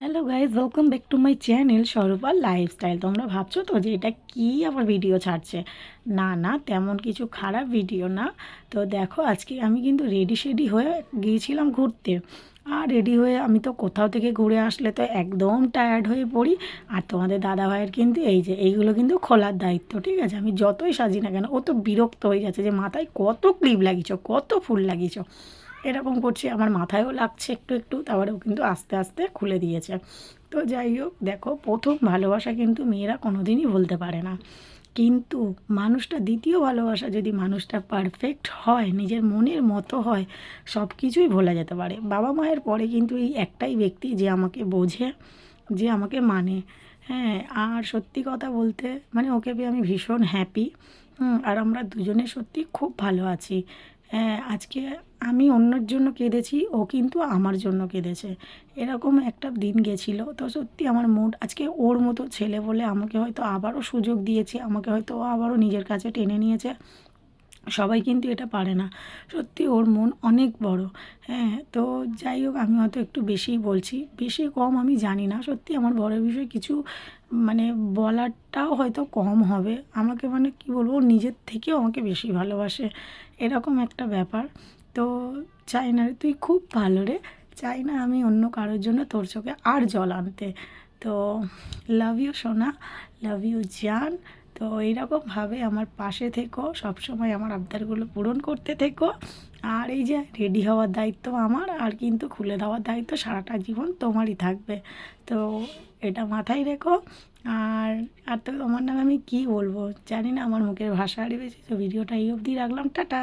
Hello guys, welcome back to my channel স্বরূপা lifestyle. তোমরা ভাবছো তো যে এটা কী আবার ভিডিও ছাড়ছে। না না, তেমন কিছু খারাপ ভিডিও না। তো দেখো, আজকে আমি কিন্তু রেডি হয়ে গিয়েছিলাম ঘুরতে। আর রেডি হয়ে আমি তো কোথাও থেকে ঘুরে আসলে তো একদম টায়ার্ড হয়ে পড়ি। আর তোমাদের দাদাভাইয়ের কিন্তু এইগুলো কিন্তু খোলার দায়িত্ব, ঠিক আছে? আমি যতই সাজি না কেন, ও তো বিরক্ত হয়ে যাচ্ছে যে মাথায় কত ক্লিপ লাগিয়েছ, কত ফুল লাগিয়েছ। এরকম করছি, আমার মাথায়ও লাগছে একটু একটু, তারপরেও কিন্তু আস্তে আস্তে খুলে দিয়েছে। তো যাই হোক, দেখো, প্রথম ভালোবাসা কিন্তু মেয়েরা কোনো দিনই ভুলতে পারে না। কিন্তু মানুষটা, দ্বিতীয় ভালোবাসা যদি মানুষটা পারফেক্ট হয়, নিজের মনের মতো হয়, সব কিছুই ভোলা যেতে পারে। বাবা মায়ের পরে কিন্তু এই একটাই ব্যক্তি যে আমাকে বোঝে, যে আমাকে মানে। হ্যাঁ, আর সত্যি কথা বলতে মানে ওকে পেয়ে আমি ভীষণ হ্যাপি। আর আমরা দুজনে সত্যি খুব ভালো আছি। হ্যাঁ, আজকে আমি অন্যের জন্য কেঁদেছি, ও কিন্তু আমার জন্য কেঁদেছে। এরকম একটা দিন গেছিলো, তো সত্যি আমার মুড আজকে, ওর মতো ছেলে বলে আমাকে হয়তো আবারও সুযোগ দিয়েছে, আমাকে হয়তো ও আবারও নিজের কাছে টেনে নিয়েছে। সবাই কিন্তু এটা পারে না। সত্যি ওর মন অনেক বড়। হ্যাঁ, তো যাই হোক, আমি হয়তো একটু বেশিই বলছি, বেশি কম আমি জানি না। সত্যি আমার বরের বিষয়ে কিছু মানে বলাটাও হয়তো কম হবে। আমাকে মানে কী বলবো, ও নিজের থেকেও আমাকে বেশি ভালোবাসে, এরকম একটা ব্যাপার। তো চাই না রে, তুই খুব ভালো রে, চাই না আমি অন্য কারোর জন্য তোর চোখে আর জল আনতে। তো লাভ ইউ সোনা, লাভ ইউ জান। তো এইরকমভাবে আমার পাশে থেকো, সবসময় আমার আবদারগুলো পূরণ করতে থেকো। আর এই যে রেডি হওয়ার দায়িত্ব আমার, আর কিন্তু খুলে দেওয়ার দায়িত্ব সারাটা জীবন তোমারই থাকবে। তো এটা মাথায় রেখো। আর আর তো তোমার নামে আমি কী বলবো জানি না, আমার মুখের ভাষা হারিয়ে ফেলেছি। তো ভিডিওটা এই অবধি রাখলাম, টাটা।